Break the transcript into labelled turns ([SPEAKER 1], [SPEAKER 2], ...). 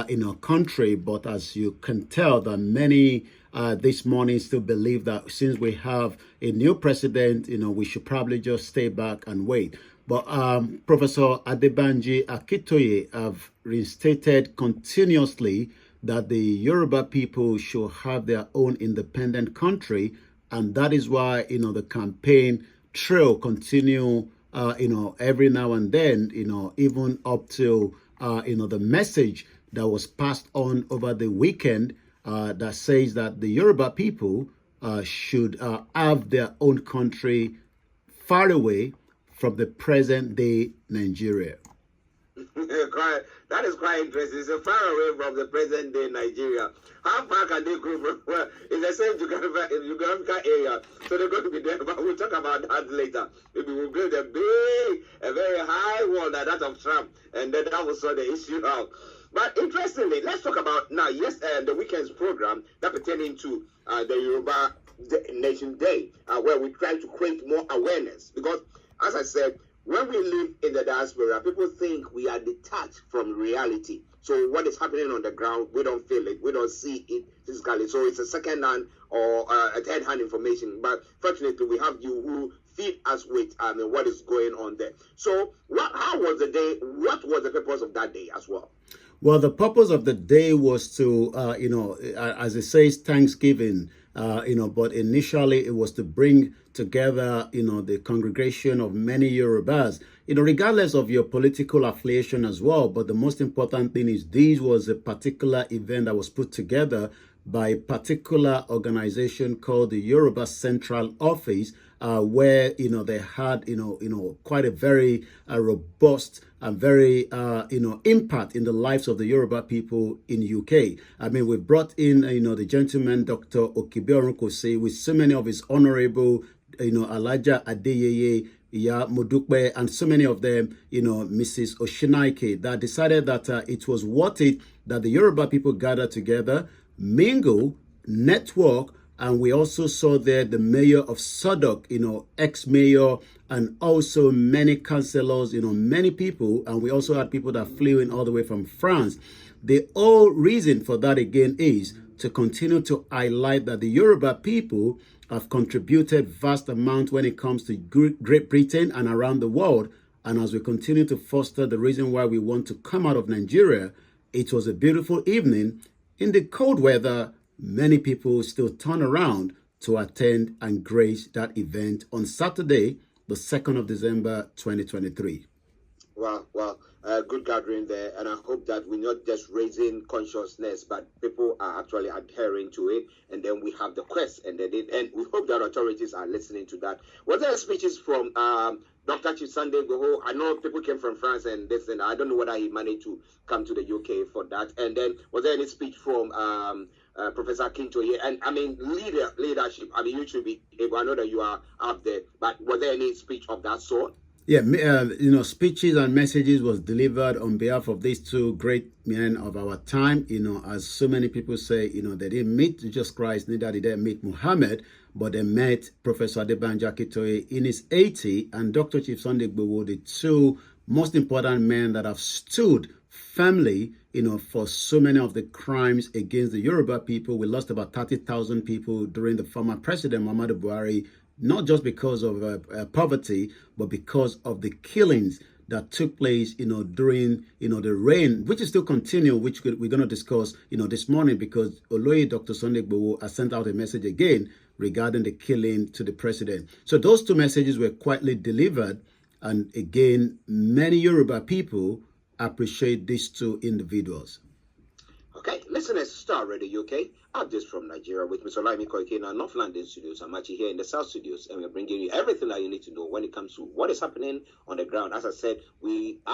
[SPEAKER 1] in our country. But as you can tell, that many this morning still believe that since we have a new president, we should probably just stay back and wait. But Professor Adebanji Akintoye have restated continuously that the Yoruba people should have their own independent country, and that is why the campaign trail continue every now and then, even up to the message that was passed on over the weekend that says that the Yoruba people should have their own country far away from the present day Nigeria.
[SPEAKER 2] That is quite interesting. It's far away from the present day Nigeria. How far can they go from? Well, it's the same geographical area, so they're going to be there. But we'll talk about that later. Maybe we'll build a very high wall like that of Trump, and then that will sort the issue out. But interestingly, let's talk about now. Yes, the weekend's program that pertaining to the Yoruba Nation Day, where we try to create more awareness, because, as I said, when we live in the diaspora, people think we are detached from reality. So what is happening on the ground, we don't feel it, we don't see it physically. So it's a second-hand or a third-hand information. But fortunately, we have you who feed us with what is going on there. So how was the day? What was the purpose of that day as well?
[SPEAKER 1] Well, the purpose of the day was to, as it says, Thanksgiving, but initially it was to bring together, the congregation of many Yorubas, regardless of your political affiliation as well. But the most important thing is this was a particular event that was put together by a particular organization called the Yoruba Central Office, where they had quite a very robust and very impact in the lives of the Yoruba people in UK. I mean, we brought in the gentleman Dr. Okibe with so many of his honorable Alaja Adeyeye, Ya Modukbe, and so many of them, Mrs. Oshinaike, that decided that it was worth it that the Yoruba people gather together, mingle, network. And we also saw there the mayor of Sodok, ex-mayor, and also many councillors, many people. And we also had people that flew in all the way from France. The whole reason for that, again, is to continue to highlight that the Yoruba people have contributed vast amount when it comes to Great Britain and around the world. And as we continue to foster the reason why we want to come out of Nigeria, it was a beautiful evening in the cold weather. Many people still turn around to attend and grace that event on Saturday, the 2nd of December, 2023.
[SPEAKER 2] Wow. Good gathering there, and I hope that we're not just raising consciousness, but people are actually adhering to it, and then we have the quest, and we hope that authorities are listening to that. Was there speeches from Dr. Chief Sunday Goho? I know people came from France and this, and I don't know whether he managed to come to the UK for that. And then was there any speech from Professor Akintoye? And I mean, leadership. I mean, you should be able. I know that you are up there, but was there any speech of that sort?
[SPEAKER 1] Yeah, speeches and messages was delivered on behalf of these two great men of our time. As so many people say, they didn't meet Jesus Christ, neither did they meet Muhammad, but they met Professor Adebanji Akintoye in his 80 and Dr. Chief Sunday Igboho, the two most important men that have stood firmly, for so many of the crimes against the Yoruba people. We lost about 30,000 people during the former President Muhammadu Buhari, not just because of poverty, but because of the killings that took place, during, the reign, which is still continuing, which we're going to discuss, this morning, because Oloye Dr. Sunday Igboho has sent out a message again regarding the killing to the president. So those two messages were quietly delivered. And again, many Yoruba people appreciate these two individuals.
[SPEAKER 2] Okay, listeners, Starr Radio UK, updates from Nigeria with Mr. Laimi Koike in our North London studios. I'm actually here in the South studios, and we're bringing you everything that you need to know when it comes to what is happening on the ground. As I said, we are